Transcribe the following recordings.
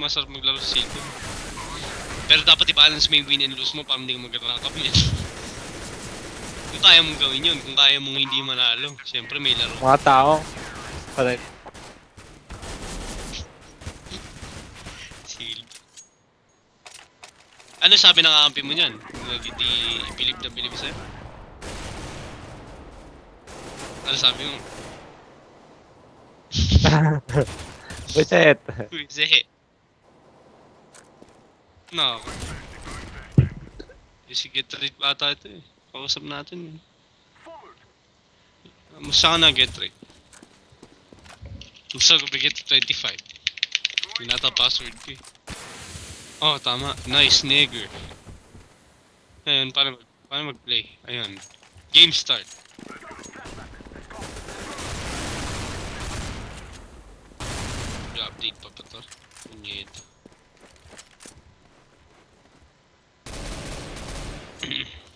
masarap maglaro sa Silco. Pero dapat i-balance mo yung win and lose mo para hindi ka mag-rank up yun. Kung kaya mong gawin yun, kung kaya mong hindi manalo, siyempre may laro. Mga tao. Patay. Silco. Ano sabi ng kakampi mo niyan? Hindi bilib na bilib sa'yo? Ano sabi mo? Buset. Zehe. No. Sige, trade ata ito eh. Pag-usap natin. Musta ka na get rate? Gusto ko bigyan 25. Yun nata password ko eh. Oh, tama. Nice, nigger. Ayun, paano mag-play? Ayun. Game start. I-update pa to? Punyeta.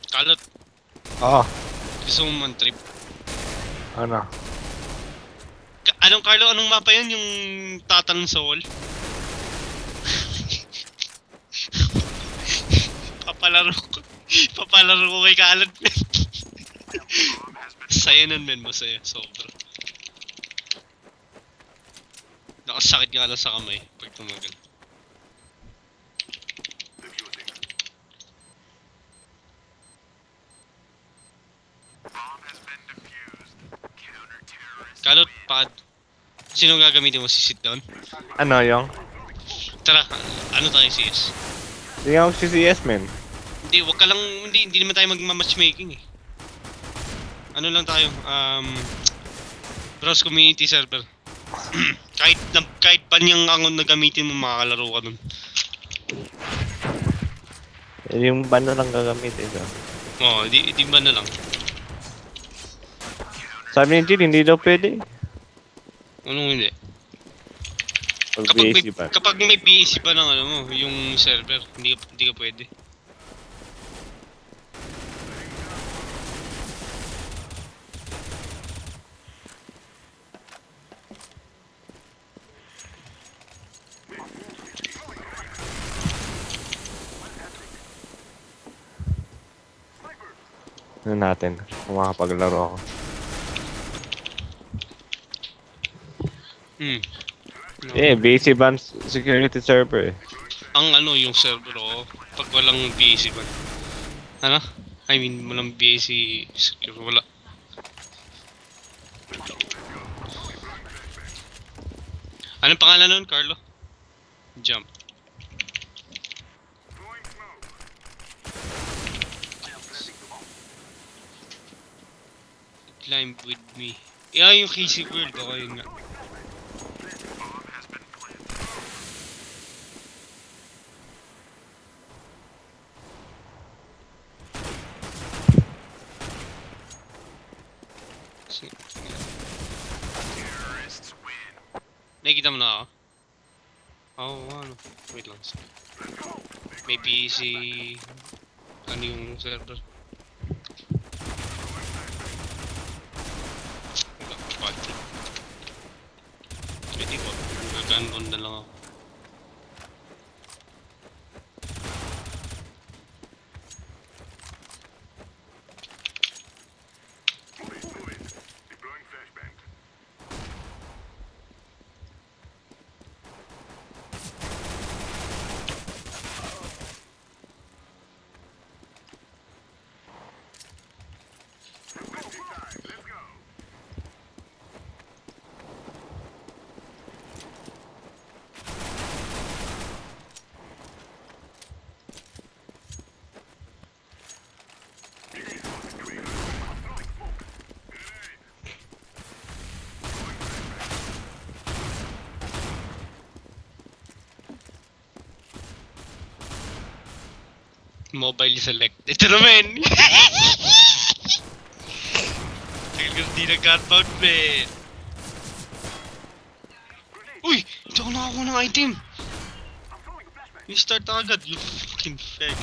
Kalot, Oo. gusto mo man trip. Ano? Anong Carlo, anong mapa yun? Yung tatalon sa wall? Papalaro ko kay Kalot, men. Saya nun, men. Masaya. Sobra. Nakasakit nga lang sa kamay pag tumagal. Kalot, pad. Sino gagamitin mo? Si sit down? Ano yung? Tara, ano tayo CS? Hindi nga mag-CCS, men. Hindi, wag ka lang, hindi naman tayo magma-matchmaking eh. Ano lang tayo, browse community server. kahit ban yung angon na gamitin mo, makakalaro ka dun. Yung bano lang gagamitin ko. Oo, di ban na lang. Sabi ni Jill, hindi daw pwede. Anong hindi? Pag BAC ba? Kapag may BAC pa ng ano mo, yung server, hindi ka pwede. Ano natin? Kung makapaglaro ako. No. BAC ban security server eh. Ang ano yung server ko, pag walang BAC ba? Ano? I mean, walang BAC secure, wala. Anong pangalan nun, Carlo? Jump. Climb with me. Yung KC World, okay nga. Nakikita mo na ako? Ano? Wait lang. Maybe si... Ano yung server? Wala, pati. Pwede ko. Nag-gunbon na lang ako. Mobile select. Ito naman! Tagal ko di nag-gunbound, man. Uy! Hindi ako nakakuha ng item! You start agad, you fucking fag.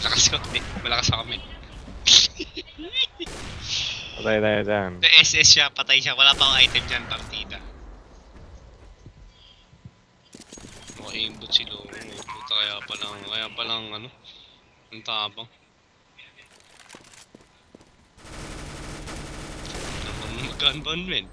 Lakas ko. Hindi, malakas ako, men. Patay tayo dyan. The SS siya, patay siya. Wala pa akong item dyan, partida. Aimbot si Longo. Puta, kaya palang ano, ang tabang. Naman mag-gunban, men.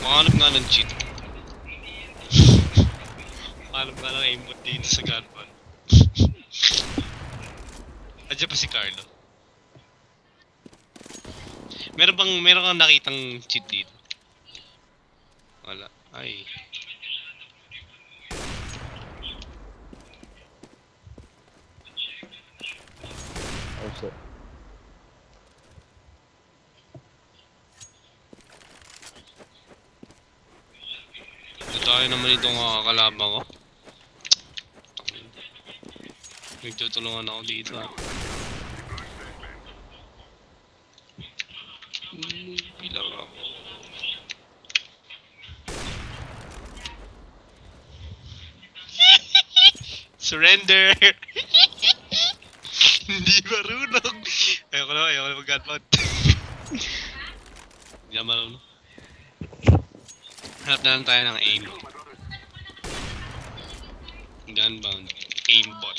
Makahanap nga ng cheat. Makahanap nga ng aimbot dito sa gunban. Andiyan pa si Carlo. Meron kang nakitang cheat dito? Wala. Ay. Oh shit. Tayo naman itong kalaban ko. Nagtutulungan ako dito. Bilang ako. Surrender! Hindi marunong! Ayoko na mag-gunpound. Hindi na marunong. Hanap na lang tayo ng aim. Gunbound. Aimbot.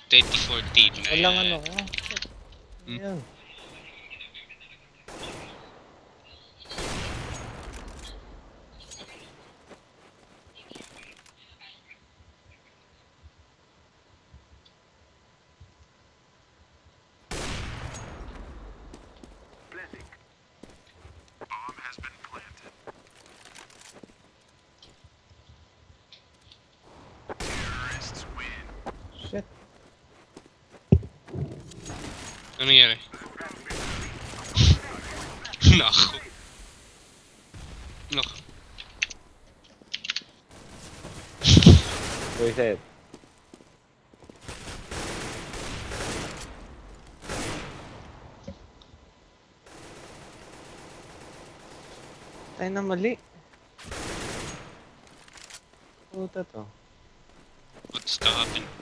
2014 na Walang yan. ano ko. Ayan. Shit. Ano nangyari? Nako. Nako. Reset. Tayo na mali. Puta to. What's the happen?